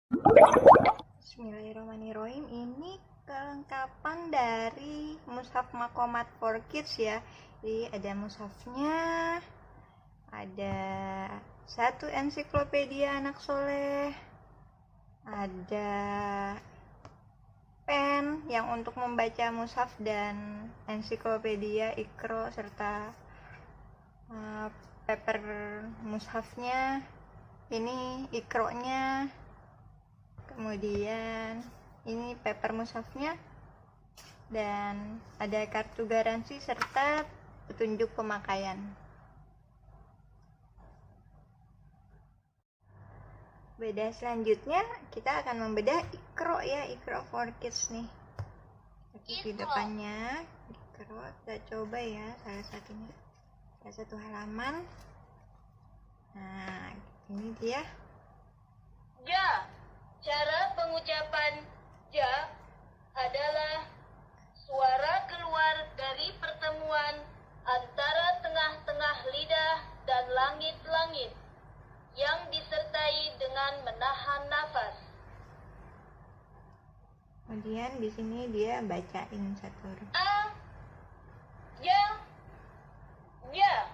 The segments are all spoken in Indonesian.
Bismillahirrahmanirrahim. Ini kelengkapan dari mushaf Makomat for Kids ya. Jadi ada mushafnya, ada satu ensiklopedia anak soleh, ada pen yang untuk membaca mushaf dan ensiklopedia Iqra serta paper mushafnya. Ini Iqra-nya. Kemudian ini paper mushafnya dan ada kartu garansi serta petunjuk pemakaian. Beda selanjutnya kita akan membedah Iqra ya, Iqra for Kids nih. Di depannya Iqra, kita coba ya salah satunya. Salah satu halaman. Nah, ini dia. Ja. Cara pengucapan ja adalah suara keluar dari pertemuan antara tengah-tengah lidah dan langit-langit yang disertai dengan menahan nafas. Kemudian di sini dia bacain satu huruf. A, ja, ja.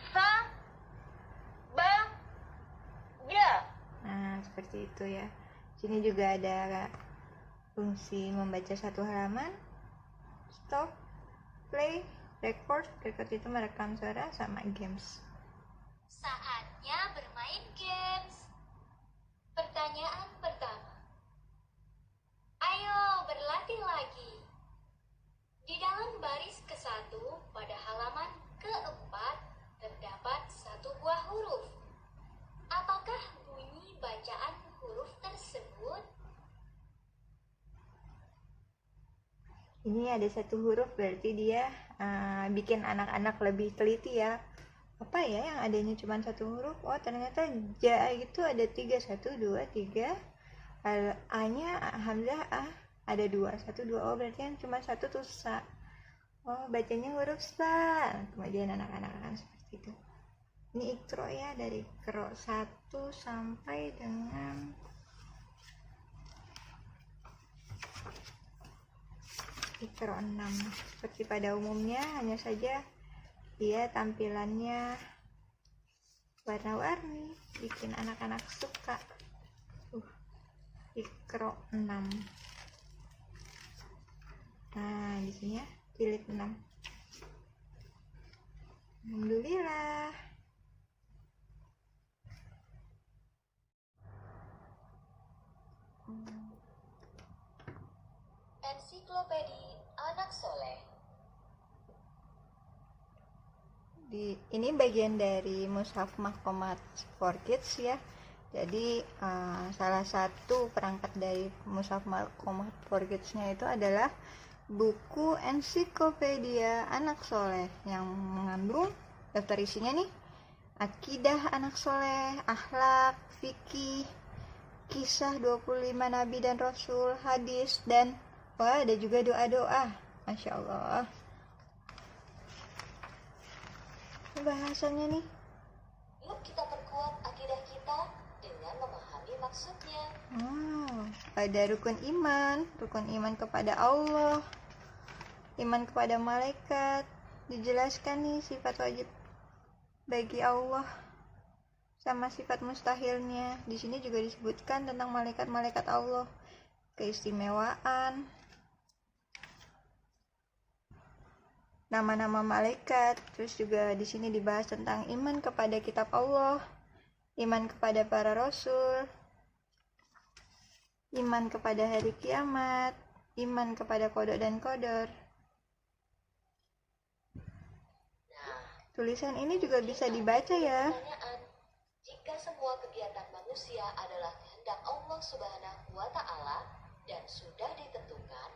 Sa, ba, ja. Nah, seperti itu ya. Sini juga ada fungsi membaca satu halaman, stop, play, record. Record itu merekam suara, sama games. Saatnya bermain games. Pertanyaan pertama. Ayo berlatih lagi. Di dalam baris ke-1 pada halaman ke-4 terdapat satu buah huruf. Apakah bunyi bacaan huruf tersebut? Ini ada satu huruf, berarti dia bikin anak-anak lebih teliti ya. Apa ya yang adanya cuma satu huruf? Oh, ternyata ja itu ada 3, 1, 2, 3. A-nya hamzah A ada 2, 1, 2. Oh, berarti yang cuma satu tuh sa. Oh, bacanya huruf sa. Kemudian anak-anak akan seperti itu. Ini Iqra ya, dari Iqra 1 sampai dengan Iqra 6. Seperti pada umumnya, hanya saja dia tampilannya warna-warni, bikin anak-anak suka. Iqra 6. Nah, di sini ya, jilid 6. Alhamdulillah. Ensiklopedia Anak Soleh. Ini bagian dari mushaf Makomat for Kids ya. Jadi salah satu perangkat dari mushaf Makomat for Kids-nya itu adalah buku ensiklopedia anak soleh yang mengandung daftar isinya nih: akidah anak soleh, akhlak, fikih, kisah 25 nabi dan rasul, hadis, dan ada juga doa-doa. Masya Allah. Bahasannya nih. Yuk kita perkuat akidah kita dengan memahami maksudnya. Ada rukun iman kepada Allah, iman kepada malaikat. Dijelaskan nih sifat wajib bagi Allah sama sifat mustahilnya. Di sini juga disebutkan tentang malaikat-malaikat Allah, keistimewaan, nama-nama malaikat. Terus juga di sini dibahas tentang iman kepada kitab Allah, iman kepada para rasul, iman kepada hari kiamat, iman kepada qada dan qadar. Tulisan ini juga bisa dibaca ya. Jika semua kegiatan manusia adalah kehendak Allah Subhanahu wa Ta'ala dan sudah ditentukan,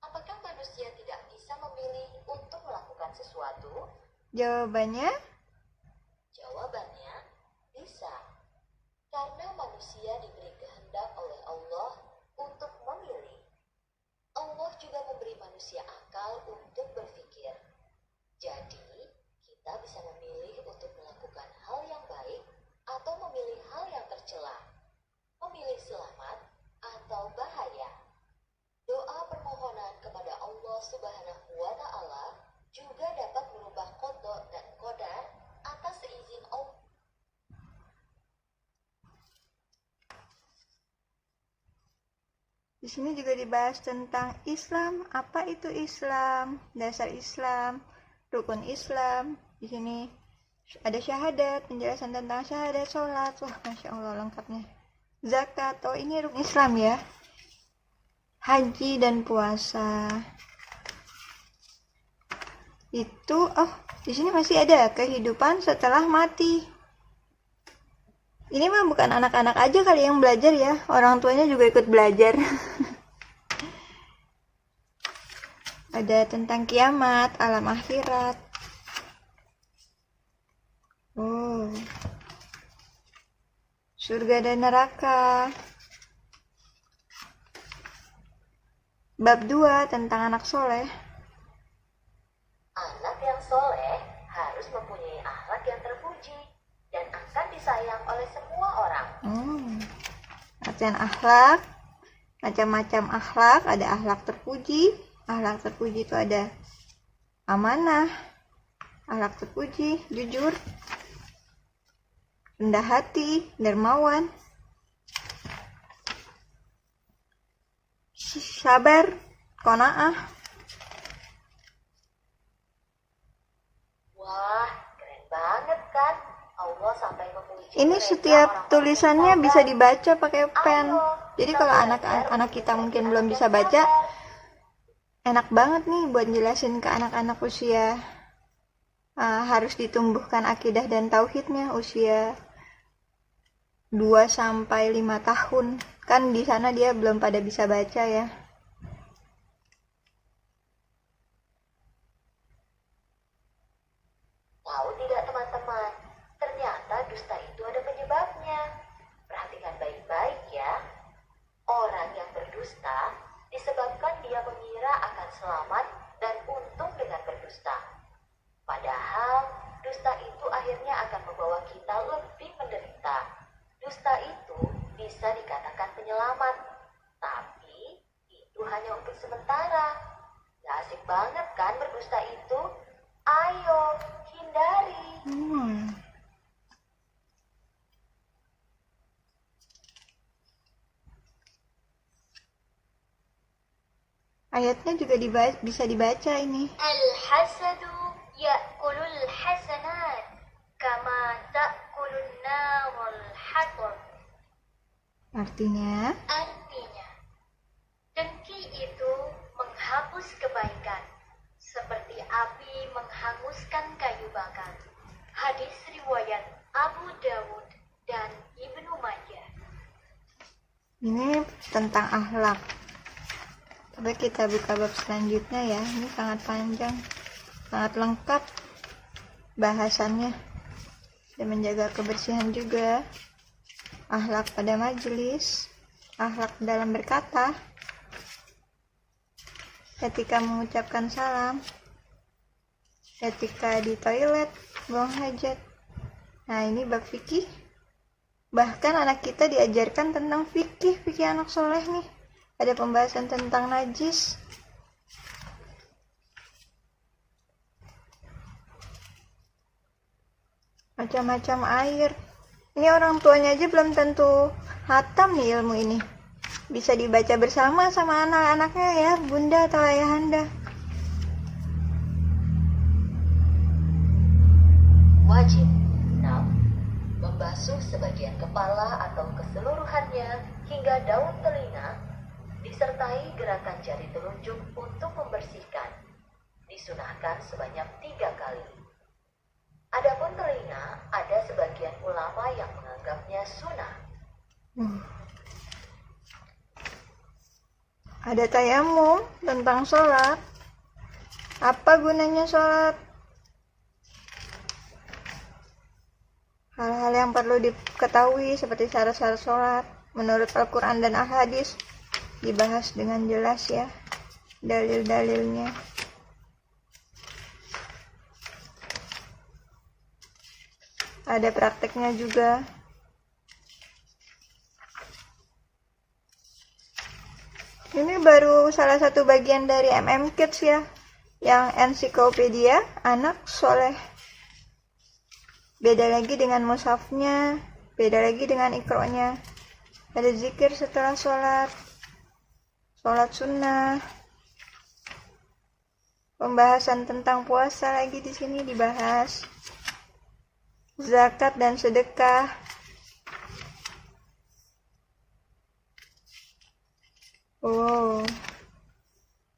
apakah manusia tidak bisa memilih untuk melakukan sesuatu? Jawabannya? Jawabannya bisa. Karena manusia diberi kehendak oleh Allah untuk memilih. Allah juga memberi manusia akal untuk berpikir. Jadi, kita bisa memilih untuk melakukan hal Allah Subhanahu wa Ta'ala juga dapat merubah qada dan qadar atas seizin Allah. Di sini juga dibahas tentang Islam. Apa itu Islam? Dasar Islam, rukun Islam. Di sini ada syahadat, penjelasan tentang syahadat, sholat. Wah, masya Allah lengkapnya. Zakat, oh ini rukun Islam ya. Haji dan puasa. Itu, oh di sini masih ada kehidupan setelah mati. Ini mah bukan anak-anak aja kali yang belajar ya, orang tuanya juga ikut belajar. Ada tentang kiamat, alam akhirat. Oh. Surga dan neraka. Bab 2 tentang anak soleh. Anak yang soleh harus mempunyai akhlak yang terpuji dan akan disayang oleh semua orang. Artian akhlak, macam-macam akhlak, ada akhlak terpuji. Akhlak terpuji itu ada amanah, akhlak terpuji, jujur, rendah hati, dermawan, sabar, qanaah. Wah, keren banget kan? Allah sampai memuji Ini mereka setiap orang-orang tulisannya yang bisa sabar. dibaca pakai pen. Ayo, Jadi kita kalau belajar anak-anak kita untuk mungkin menjadi belum anak bisa yang baca, sabar. enak banget nih buat jelasin ke anak-anak usia harus ditumbuhkan akidah dan tauhidnya usia 2 sampai 5 tahun. Kan di sana dia belum pada bisa baca ya. Tahu tidak teman-teman, ternyata dusta itu ada penyebabnya. Perhatikan baik-baik ya. Orang yang berdusta disebabkan dia mengira akan selamat dan untung dengan berdusta. Padahal dusta itu akhirnya akan membawa kita lebih menderita. Dusta itu bisa dikatakan penyelamat, tapi itu hanya untuk sementara. Gak asik banget kan berdusta itu? Ayo, hindari. Ayatnya juga bisa dibaca ini. Al-hasadu ya'kulul hasanat kama ta'kulun narul hatab. Artinya, Artinya, dengki itu menghapus kebaikan, seperti api menghanguskan kayu bakar. Hadis riwayat Abu Dawud dan Ibnu Majah. ini tentang akhlak. Coba kita buka bab selanjutnya ya. Ini sangat panjang, sangat lengkap bahasannya. Dan menjaga kebersihan juga. Akhlak pada majelis, akhlak dalam berkata, etika mengucapkan salam, etika di toilet, buang hajat. Nah, ini bab fikih. Bahkan anak kita diajarkan tentang fikih anak soleh nih. Ada pembahasan tentang najis. Macam-macam air. Ini orang tuanya aja belum tentu hatam nih ilmu ini. Bisa dibaca bersama sama anak-anaknya ya, bunda atau ayahanda. Wajib 6. Membasuh sebagian kepala atau keseluruhannya hingga daun telinga, disertai gerakan jari telunjuk untuk membersihkan. Disunahkan sebanyak 3 kali. Adapun telinga, ada sebagian ulama yang menganggapnya sunnah. Ada tayamum tentang sholat. Apa gunanya sholat? Hal-hal yang perlu diketahui seperti syarat-syarat sholat menurut Al-Quran dan Al-Hadis dibahas dengan jelas ya, dalil-dalilnya. Ada prakteknya juga. Ini baru salah satu bagian dari Kids ya, yang ensiklopedia anak soleh. Beda lagi dengan mushafnya, beda lagi dengan ikronya. Ada zikir setelah sholat sunnah. Pembahasan tentang puasa lagi di sini dibahas. Zakat dan sedekah. Oh.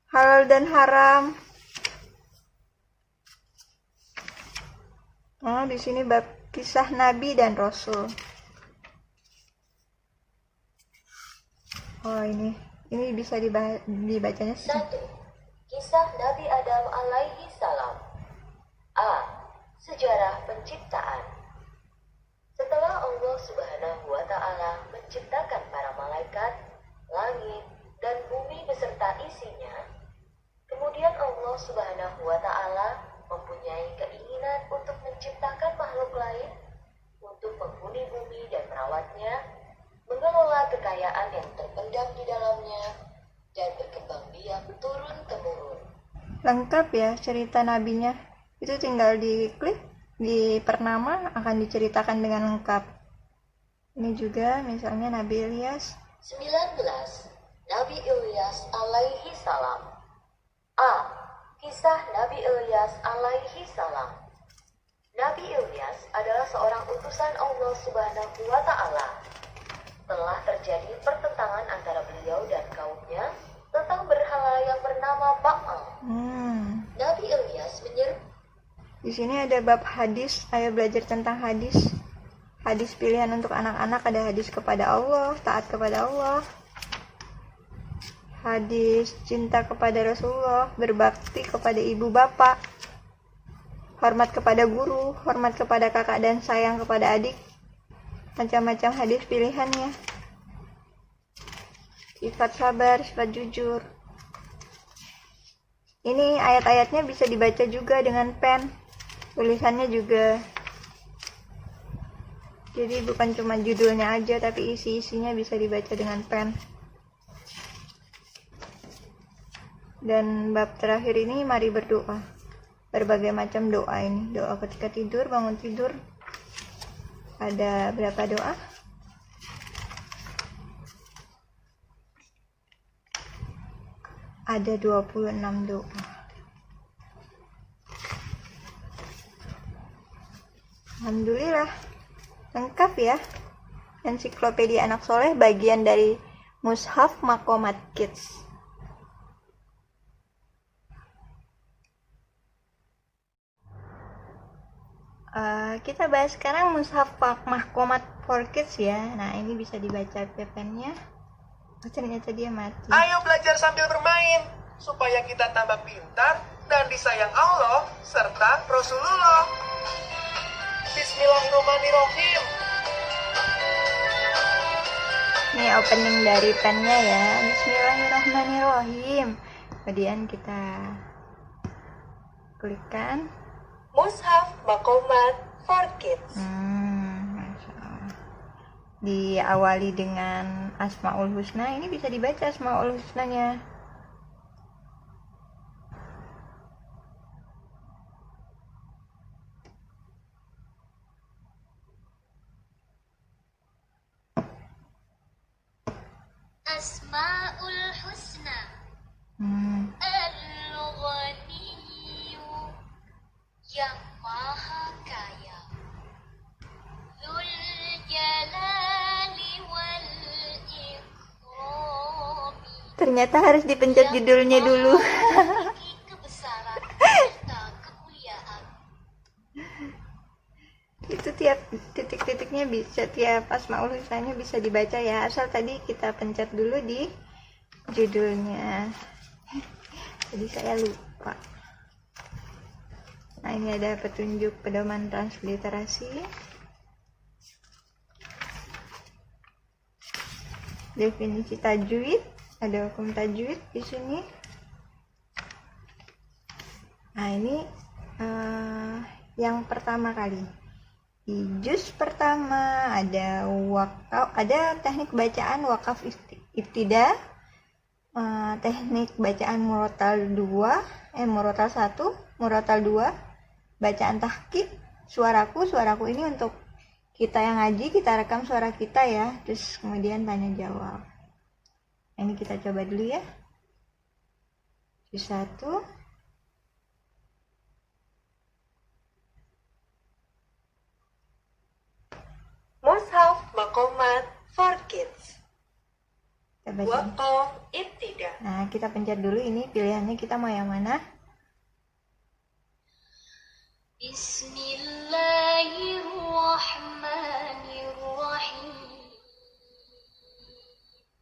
Halal dan haram. Oh, di sini bab kisah Nabi dan Rasul. Oh, ini bisa dibacanya. 1. Kisah Nabi Adam alaihi salam. A. Sejarah penciptaan. Setelah Allah Subhanahu wa taala menciptakan para malaikat, langit, dan bumi beserta isinya, kemudian Allah Subhanahu wa taala mempunyai keinginan untuk menciptakan makhluk lain untuk menghuni bumi dan merawatnya, mengelola kekayaan yang terpendam di dalamnya, dan berkembang biak turun-temurun. Lengkap ya cerita nabinya. Itu tinggal diklik, di pernama akan diceritakan dengan lengkap. Ini juga misalnya Nabi Ilyas. 19. Nabi Ilyas alaihi salam. A. Kisah Nabi Ilyas alaihi salam. Nabi Ilyas adalah seorang utusan Allah Subhanahu wa taala. Telah terjadi pertentangan antara beliau dan kaumnya tentang berhala yang bernama Ba'al. Nabi Ilyas menyeru. Di sini ada bab hadis, ayo belajar tentang hadis. Hadis pilihan untuk anak-anak, ada hadis kepada Allah, taat kepada Allah. Hadis cinta kepada Rasulullah, berbakti kepada ibu bapak, hormat kepada guru, hormat kepada kakak dan sayang kepada adik. Macam-macam hadis pilihannya. Sifat sabar, sifat jujur. Ini ayat-ayatnya bisa dibaca juga dengan pen. Tulisannya juga. Jadi bukan cuma judulnya aja, tapi isi-isinya bisa dibaca dengan pen. Dan bab terakhir ini mari berdoa. Berbagai macam doa ini. Doa ketika tidur, bangun tidur. Ada berapa doa? Ada 26 doa. Alhamdulillah. Lengkap ya. Ensiklopedia anak soleh bagian dari Mushaf Makomat Kids. Kita bahas sekarang Mushaf Makomat for Kids ya. Nah, ini bisa dibaca pen-nya. Oh, ternyata dia mati. Ayo belajar sambil bermain, supaya kita tambah pintar dan disayang Allah serta Rasulullah. Bismillahirrahmanirrahim. Ini opening dari pennya ya. Bismillahirrahmanirrahim. Kemudian kita klikkan Mushaf Makomat for Kids. Masya Allah. Diawali dengan Asmaul Husna. Ini bisa dibaca Asmaul Husnanya. Asmaul Husna. Al-Ghaniyyu yang maha kaya. Dzul Jalali wal Ikrami. Ternyata harus dipencet judulnya dulu. Memiliki kebesaran serta kemuliaan. Itu tiap titik-titiknya bisa, tiap Asmaul Husnanya bisa dibaca ya, asal tadi kita pencet dulu di judulnya. Jadi saya lupa. Nah, ini ada petunjuk pedoman transliterasi, definisi tajwid, ada hukum tajwid di sini. Nah, ini yang pertama kali. Di juz pertama ada wakaf, ada teknik bacaan wakaf ibtida, teknik bacaan murotal 2, murotal 1, murotal 2, bacaan tahqiq, suaraku ini untuk kita yang ngaji, kita rekam suara kita ya, terus kemudian tanya jawab. Ini kita coba dulu ya. Satu. Mushaf Maqamat for Kids. Kita baca. Waqaf Ibtida. Nah, kita pencet dulu ini pilihannya kita mau yang mana? Bismillahirrahmanirrahim.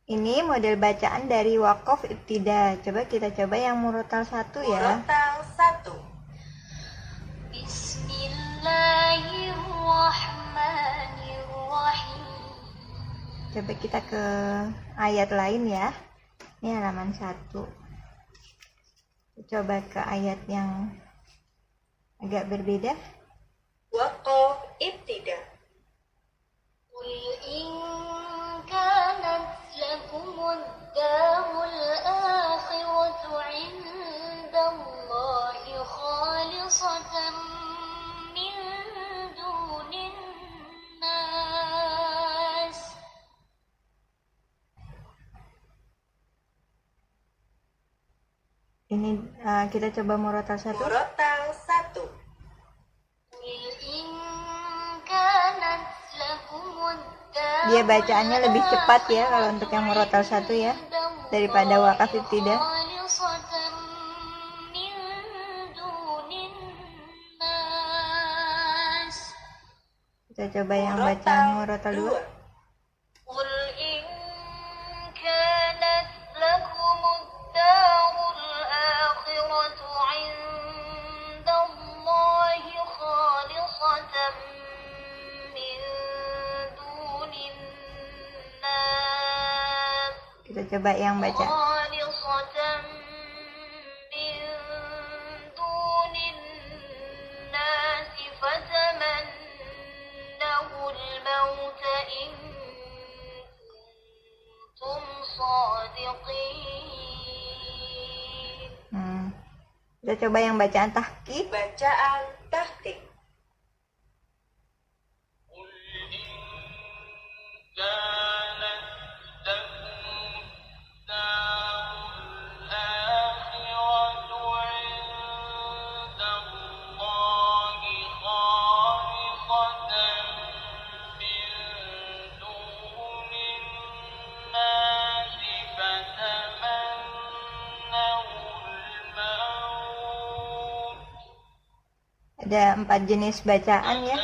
Ini model bacaan dari Waqaf Ibtida. Coba kita coba yang murotal 1 ya. Murotal 1. Bismillahirrahmanirrahim. Coba kita ke ayat lain ya. Ini halaman 1. Coba ke ayat yang agak berbeda. Waqaf Ibtida. Qul in kanat lakumud darul akhiratu 'indallahi khalisatan min dunin nas. Ini kita coba murotal 1. Murotal 1. Qul in kanat lakumud darul Dia bacaannya lebih cepat ya kalau untuk yang murotal 1 ya daripada Waqaf Ibtida. khalisatan min dunin nas. Kita coba yang bacaan murotal 2. Qul in kanat lakumud darul akhiratu 'indallahi khalisatan min dunin nas. Kita coba yang baca. khalisatan min dunin nas fatamannawul mauta in kuntum shadiqin. Kita coba yang bacaan tahqiq. Bacaan tahqiq. Ada 4 jenis bacaan ya.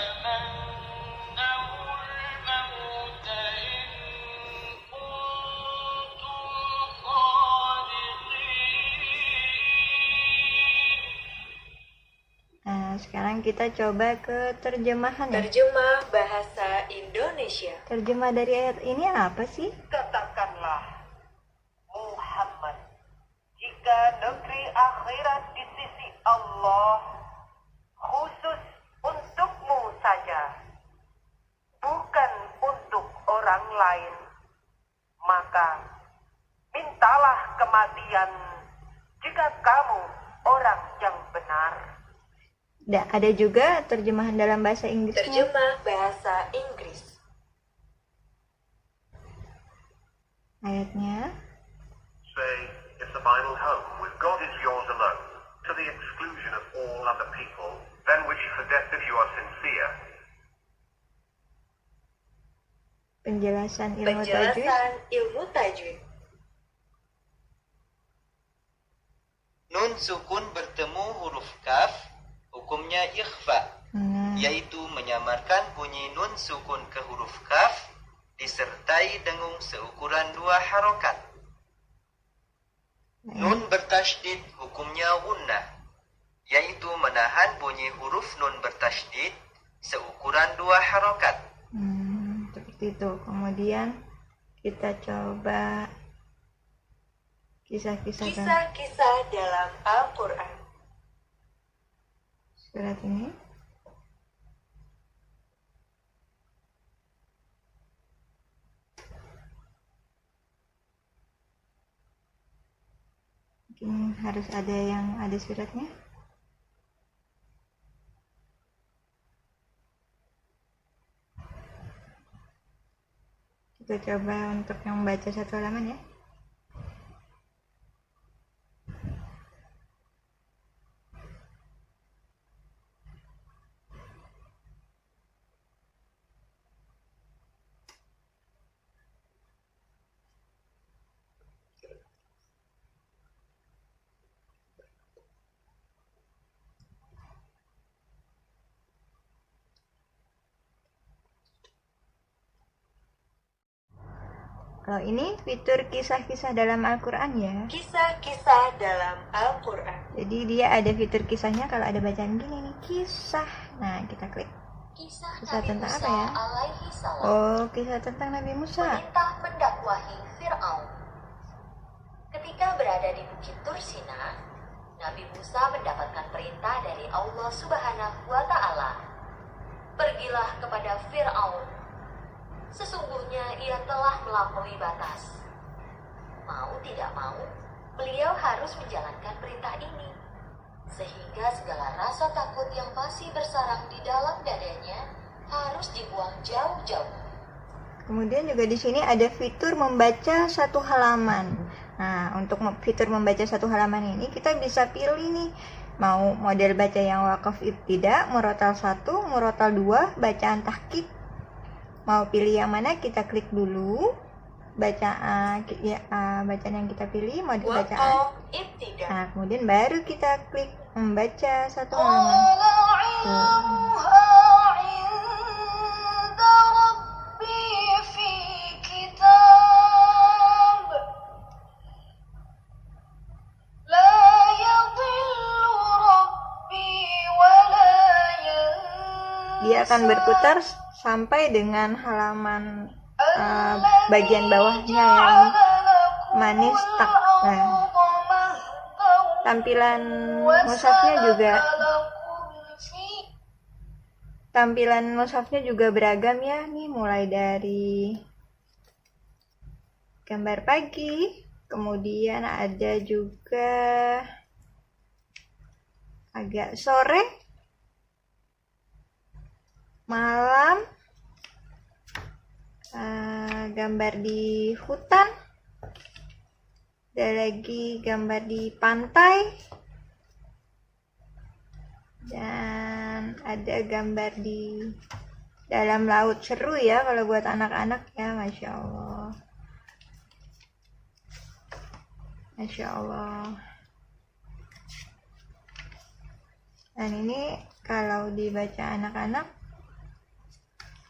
Nah, sekarang kita coba ke terjemahan ya. Terjemah bahasa Indonesia. Terjemah dari ayat ini apa sih? Katakanlah, Muhammad, jika negeri akhirat di sisi Allah khusus untukmu saja, bukan untuk orang lain, maka mintalah kematian jika kamu orang yang benar. Ada juga terjemahan dalam bahasa Inggrisnya. Terjemah bahasa Inggris. Ayatnya. Say, if the final home with God is yours alone, to the exclusion of all other people, then wish for death if you are sincere. Penjelasan ilmu tajwid. Penjelasan ilmu tajwid. Nun sukun bertemu huruf kaf, hukumnya ikhfa, yaitu menyamarkan bunyi nun sukun ke huruf kaf disertai dengung seukuran 2 harokat. Nun bertasydid hukumnya gunnah, yaitu menahan bunyi huruf nun bertasydid seukuran 2 harokat. Seperti itu. Kemudian kita coba kisah-kisah dalam Al-Quran. Surat ini. Mungkin harus ada yang ada suratnya. Kita coba untuk yang baca satu halaman ya. Kalau ini fitur kisah-kisah dalam Al-Quran ya. Kisah-kisah dalam Al-Quran. Jadi dia ada fitur kisahnya kalau ada bacaan gini nih, kisah. Nah, kita klik. Kisah Kisah Nabi tentang Musa apa ya? alaihi salam Oh, kisah tentang Nabi Musa. perintah mendakwahi Fir'aun. Ketika berada di Bukit Tursina, Nabi Musa mendapatkan perintah dari Allah Subhanahu wa Ta'ala. Pergilah kepada Fir'aun. Sesungguhnya ia telah melampaui batas. Mau tidak mau, beliau harus menjalankan perintah ini. Sehingga segala rasa takut yang masih bersarang di dalam dadanya harus dibuang jauh-jauh. Kemudian juga di sini ada fitur membaca satu halaman. Nah, untuk fitur membaca satu halaman ini kita bisa pilih nih, mau model baca yang wakaf ibtida, murotal 1, murotal 2, bacaan tahqiq. Mau pilih yang mana, kita klik dulu bacaan yang kita pilih, model bacaan. Nah, kemudian baru kita klik membaca satu halaman. Dia akan berputar sampai dengan halaman bagian bawahnya yang manis tak. Nah, tampilan mushafnya juga beragam ya. Nih mulai dari gambar pagi, kemudian ada juga agak sore, malam, gambar di hutan, ada lagi gambar di pantai, dan ada gambar di dalam laut. Seru ya kalau buat anak-anak ya, Masya Allah. Masya Allah. Dan ini kalau dibaca anak-anak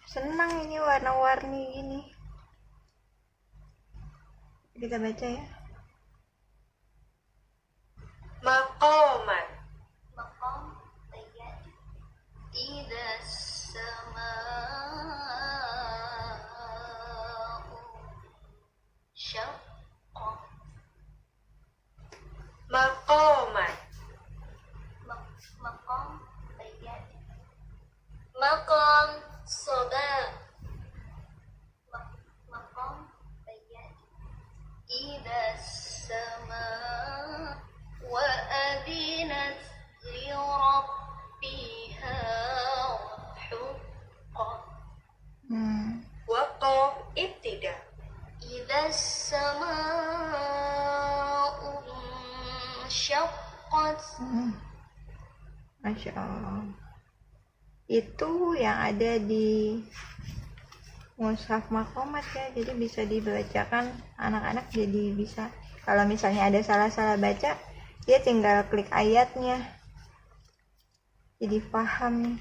senang, ini warna-warni gini. Kita baca ya. Maqaman. مقام طيب إذا السماء شقت Maqaman. مقام طيب مقام صبا مقام طيب إذا السماء وأذنت لربها وحقت Waqaf ibtida. إذا السماء انشقت Masya Allah. Itu yang ada di mushaf Maqamat ya, jadi bisa dibacakan anak-anak, jadi bisa kalau misalnya ada salah-salah baca, dia tinggal klik ayatnya, jadi paham nih.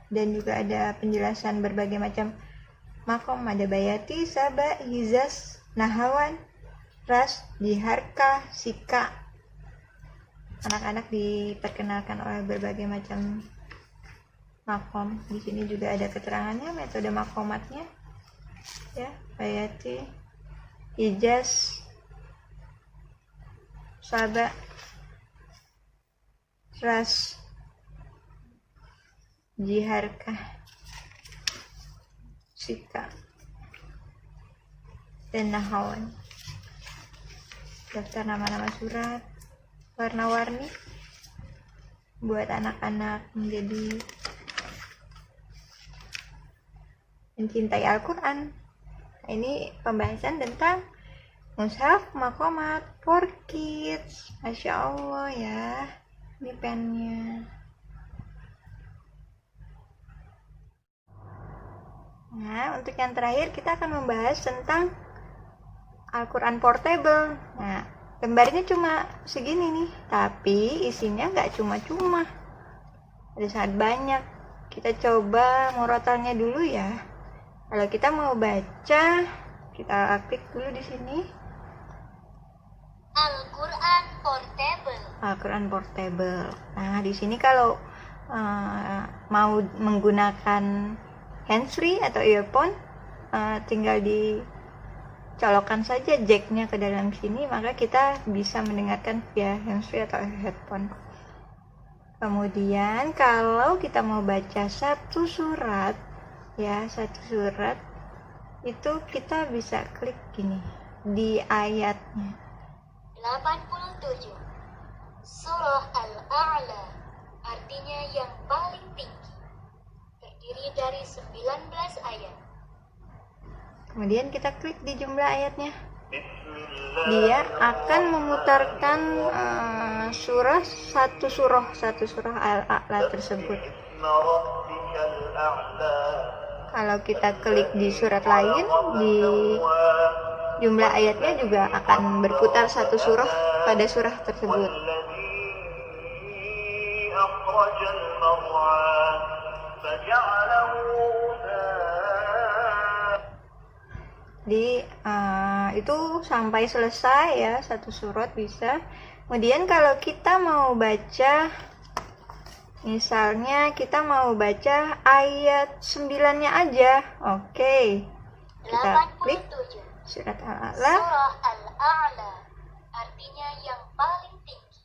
Dan juga ada penjelasan berbagai macam makom, ada bayati, saba, hizas, nahawan, ras, diharka, sika. Anak-anak diperkenalkan oleh berbagai macam makom. Di sini juga ada keterangannya, metode makomatnya ya, bayati, hijaz, saba, ras, jiharkah, sika, dan nahawan. Daftar nama-nama surat, warna-warni buat anak-anak menjadi mencintai Al-Quran. Nah, ini pembahasan tentang Mushaf Maqamat for Kids. Masya Allah ya, ini pennya. Nah, untuk yang terakhir kita akan membahas tentang Al-Quran Portable. Nah, lembarnya cuma segini nih, tapi isinya nggak cuma-cuma, ada sangat banyak. Kita coba murotalnya dulu ya. Kalau kita mau baca, kita klik dulu di sini. Al-Quran Portable. Al-Quran Portable. Nah, di sini kalau mau menggunakan handsfree atau earphone, tinggal dicolokkan saja jacknya ke dalam sini, maka kita bisa mendengarkan via handsfree atau headphone. Kemudian kalau kita mau baca satu surat itu kita bisa klik gini di ayatnya. 87. Surah Al-A'la artinya yang paling tinggi. Terdiri dari 19 ayat. Kemudian kita klik di jumlah ayatnya. Dia akan memutarkan satu surah Al-A'la tersebut. Kalau kita klik di surat lain, di jumlah ayatnya juga akan berputar satu surah pada surah tersebut. Jadi itu sampai selesai ya, satu surat bisa. Kemudian kalau kita mau baca, misalnya kita mau baca ayat 9-nya aja, oke. Kita klik 87. surat Al-A'la. Surah Al-A'la artinya yang paling tinggi.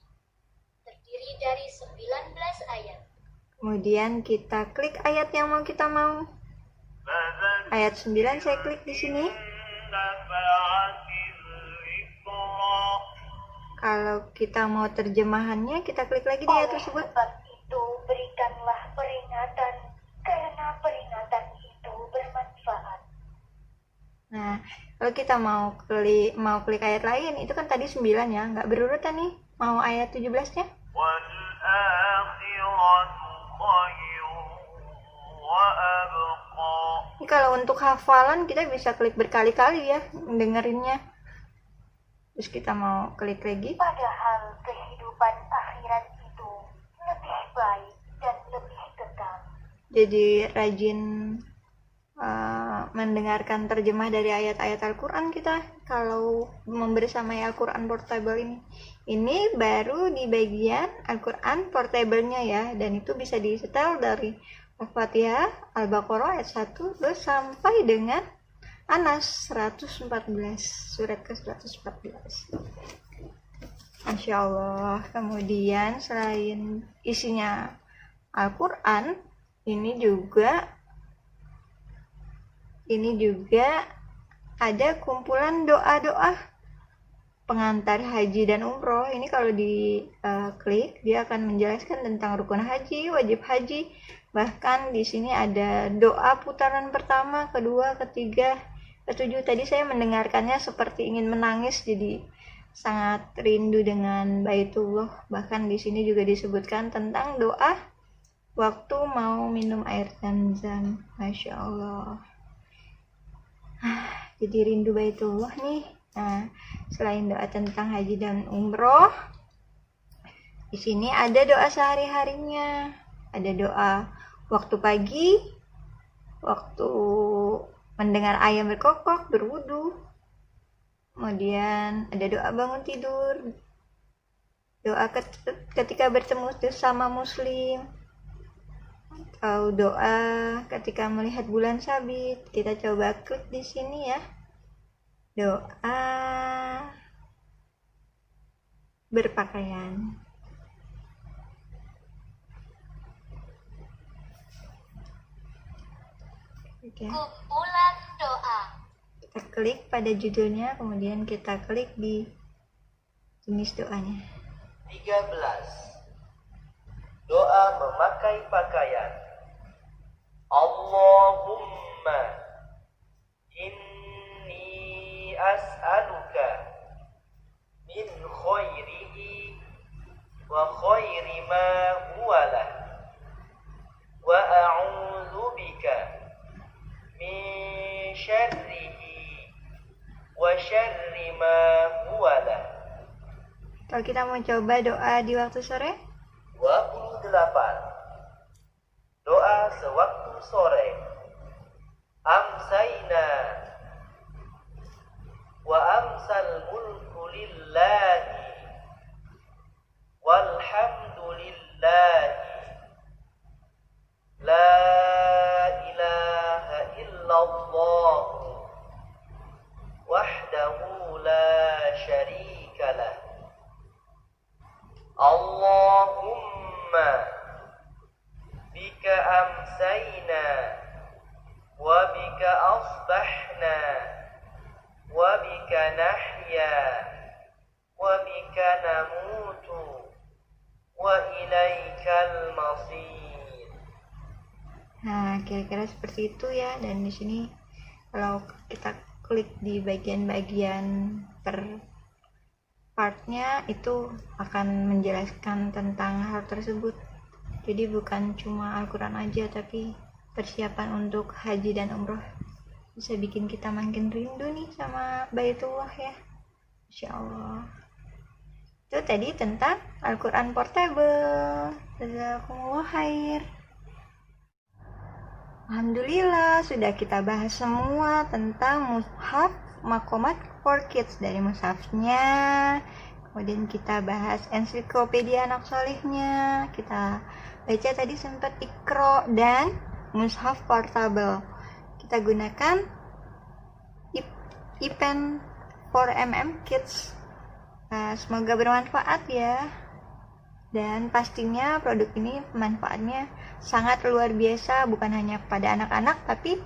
Terdiri dari 19 ayat. Kemudian kita klik ayat yang mau kita mau. Ayat 9 saya klik di sini. Kalau kita mau terjemahannya, kita klik lagi di ayat tersebut. Sebab itu berikanlah peringatan, karena peringatan itu bermanfaat. Nah, kalau kita mau klik ayat lain, itu kan tadi 9 ya, nggak berurutan nih. Mau ayat 17-nya? Ini kalau untuk hafalan kita bisa klik berkali-kali ya, dengerinnya. Terus kita mau klik lagi. Padahal kehidupan akhirat itu lebih baik dan lebih kekal. Jadi rajin mendengarkan terjemah dari ayat-ayat Al-Quran kita kalau membersamai Al-Quran Portable ini. Ini baru di bagian Al-Quran Portable-nya ya, dan itu bisa disetel dari Al-Fatihah, Al-Baqarah ayat 1 terus sampai dengan Anas 114, surat ke-114. Masya Allah. Kemudian selain isinya Al-Quran, ini juga ada kumpulan doa-doa pengantar haji dan umroh. Ini kalau diklik, dia akan menjelaskan tentang rukun haji, wajib haji. Bahkan di sini ada doa putaran pertama, kedua, ketiga, ketujuh. Tadi saya mendengarkannya seperti ingin menangis, jadi sangat rindu dengan Baitullah. Bahkan di sini juga disebutkan tentang doa waktu mau minum air Zam-Zam. Masya Allah. Jadi rindu Baitullah nih. Nah, selain doa tentang haji dan umroh, di sini ada doa sehari-harinya. Ada doa waktu pagi, waktu mendengar ayam berkokok, berwudu. Kemudian ada doa bangun tidur, doa ketika bertemu sesama muslim, atau doa ketika melihat bulan sabit. Kita coba klik di sini ya. Doa berpakaian. Oke. Kumpulan doa. Kita klik pada judulnya, kemudian kita klik di jenis doanya. Doa memakai pakaian. Allahumma inni as'aluka min khairihi wa khairi ma huwalah wa a'udzu bika min syarrihi wa syarri ma huwalah. Kalau kita mau coba doa di waktu sore, 28. Doa sewaktu sore. Amsayna wa amsal mulku lillahi walhamdulillahi la ilaha illallah wahdahu la syarika lah. Allahumma bika amsayna wa bika asbahna wa bika nahya wa bika namutu wa ilaikal masir. nah kira-kira seperti itu ya. Dan di sini kalau kita klik di bagian-bagian per partnya itu akan menjelaskan tentang hal tersebut. Jadi bukan cuma Al-Quran aja, tapi persiapan untuk haji dan umroh bisa bikin kita makin rindu nih sama Baitullah ya. Insya Allah. Itu tadi tentang Al-Quran Portable. Jazakumullah khair. Alhamdulillah sudah kita bahas semua tentang mushaf Makomat for Kids, dari mushafnya, kemudian kita bahas ensiklopedia anak solehnya, kita baca tadi sempat Iqra dan mushaf portable. Kita gunakan IPEN 4mm Kids. Semoga bermanfaat ya. Dan pastinya produk ini manfaatnya sangat luar biasa, bukan hanya pada anak-anak tapi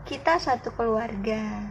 kita satu keluarga.